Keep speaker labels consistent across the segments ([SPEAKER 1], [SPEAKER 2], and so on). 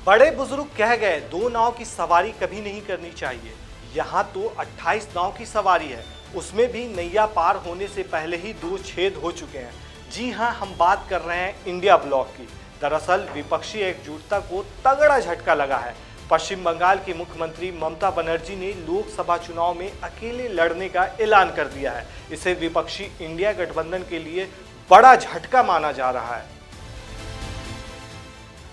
[SPEAKER 1] बड़े बुजुर्ग कह गए, दो नाव की सवारी कभी नहीं करनी चाहिए। यहाँ तो 28 नाव की सवारी है, उसमें भी नैया पार होने से पहले ही 2 छेद हो चुके हैं। जी हाँ, हम बात कर रहे हैं इंडिया ब्लॉक की। दरअसल विपक्षी एकजुटता को तगड़ा झटका लगा है। पश्चिम बंगाल की मुख्यमंत्री ममता बनर्जी ने लोकसभा चुनाव में अकेले लड़ने का ऐलान कर दिया है। इसे विपक्षी इंडिया गठबंधन के लिए बड़ा झटका माना जा रहा है।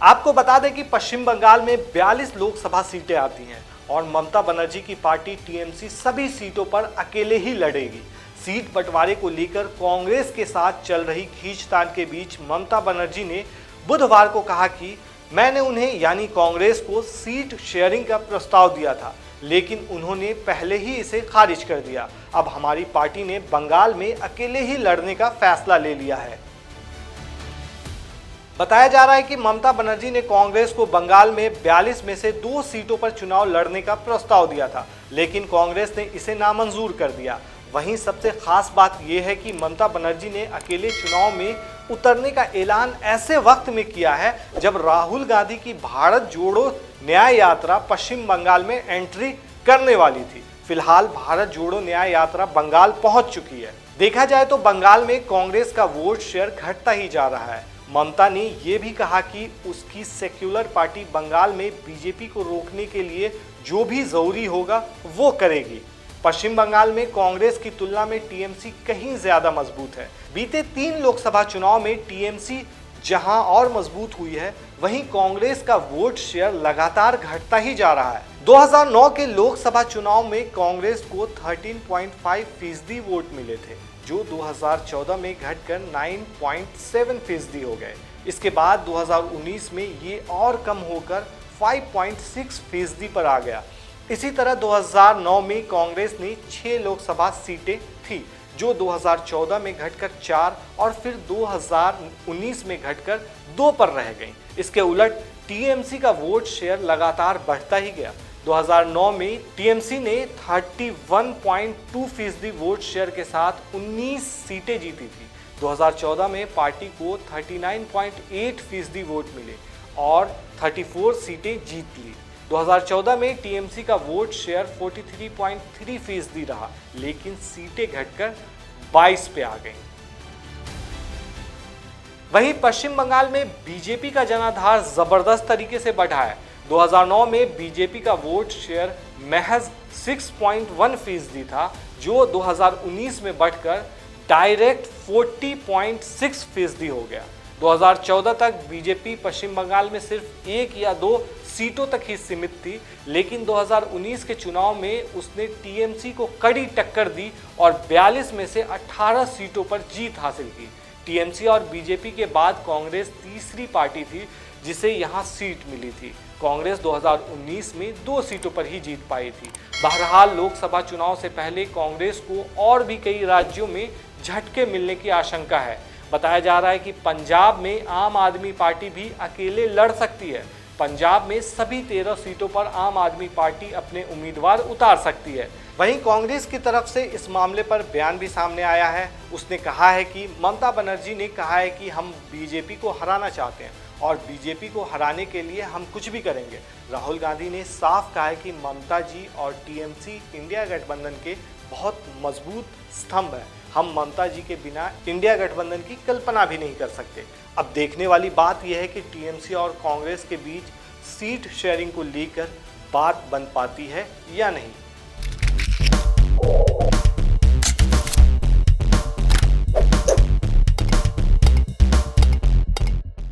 [SPEAKER 1] आपको बता दें कि पश्चिम बंगाल में 42 लोकसभा सीटें आती हैं और ममता बनर्जी की पार्टी टीएमसी सभी सीटों पर अकेले ही लड़ेगी। सीट बंटवारे को लेकर कांग्रेस के साथ चल रही खींचतान के बीच ममता बनर्जी ने बुधवार को कहा कि मैंने उन्हें यानी कांग्रेस को सीट शेयरिंग का प्रस्ताव दिया था, लेकिन उन्होंने पहले ही इसे खारिज कर दिया। अब हमारी पार्टी ने बंगाल में अकेले ही लड़ने का फैसला ले लिया है। बताया जा रहा है कि ममता बनर्जी ने कांग्रेस को बंगाल में 42 में से 2 सीटों पर चुनाव लड़ने का प्रस्ताव दिया था, लेकिन कांग्रेस ने इसे नामंजूर कर दिया। वहीं सबसे खास बात यह है कि ममता बनर्जी ने अकेले चुनाव में उतरने का ऐलान ऐसे वक्त में किया है जब राहुल गांधी की भारत जोड़ो न्याय यात्रा पश्चिम बंगाल में एंट्री करने वाली थी। फिलहाल भारत जोड़ो न्याय यात्रा बंगाल पहुंच चुकी है। देखा जाए तो बंगाल में कांग्रेस का वोट शेयर घटता ही जा रहा है। ममता ने यह भी कहा कि उसकी सेक्युलर पार्टी बंगाल में बीजेपी को रोकने के लिए जो भी जरूरी होगा वो करेगी। पश्चिम बंगाल में कांग्रेस की तुलना में टीएमसी कहीं ज्यादा मजबूत है। बीते 3 लोकसभा चुनाव में टीएमसी जहां और मजबूत हुई है, वहीं कांग्रेस का वोट शेयर लगातार घटता ही जा रहा है। 2009 के लोकसभा चुनाव में कांग्रेस को 13.5% वोट मिले थे, जो 2014 में घटकर 9.7% हो गए। इसके बाद 2019 में ये और कम होकर 5.6% पर आ गया। इसी तरह 2009 में कांग्रेस ने 6 लोकसभा सीटें थी, जो 2014 में घटकर 4 और फिर 2019 में घटकर 2 पर रह गई। इसके उलट टीएमसी का वोट शेयर लगातार बढ़ता ही गया। 2009 में टीएमसी ने 31.2% वोट शेयर के साथ 19 सीटें जीती थी। 2014 में पार्टी को 39.8% वोट मिले और 34 सीटें जीत ली। 2014 में टीएमसी का वोट शेयर 43.3% रहा, लेकिन सीटें घटकर 22 पे आ गईं। वहीं पश्चिम बंगाल में बीजेपी का जनाधार जबरदस्त तरीके से बढ़ा है। 2009 में बीजेपी का वोट शेयर महज 6.1% था, जो 2019 में बढ़कर डायरेक्ट 40.6% हो गया। 2014 तक बीजेपी पश्चिम बंगाल में सिर्फ 1 या 2 सीटों तक ही सीमित थी, लेकिन 2019 के चुनाव में उसने टीएमसी को कड़ी टक्कर दी और 42 में से 18 सीटों पर जीत हासिल की। टीएमसी और बीजेपी के बाद कांग्रेस तीसरी पार्टी थी जिसे यहां सीट मिली थी। कांग्रेस 2019 में 2 सीटों पर ही जीत पाई थी। बहरहाल लोकसभा चुनाव से पहले कांग्रेस को और भी कई राज्यों में झटके मिलने की आशंका है। बताया जा रहा है कि पंजाब में आम आदमी पार्टी भी अकेले लड़ सकती है। पंजाब में सभी 13 सीटों पर आम आदमी पार्टी अपने उम्मीदवार उतार सकती है। वहीं कांग्रेस की तरफ से इस मामले पर बयान भी सामने आया है। उसने कहा है कि ममता बनर्जी ने कहा है कि हम बीजेपी को हराना चाहते हैं और बीजेपी को हराने के लिए हम कुछ भी करेंगे। राहुल गांधी ने साफ कहा है कि ममता जी और टीएमसी इंडिया गठबंधन के बहुत मजबूत स्तंभ है। हम ममता जी के बिना इंडिया गठबंधन की कल्पना भी नहीं कर सकते। अब देखने वाली बात यह है कि टीएमसी और कांग्रेस के बीच सीट शेयरिंग को लेकर बात बन पाती है या नहीं।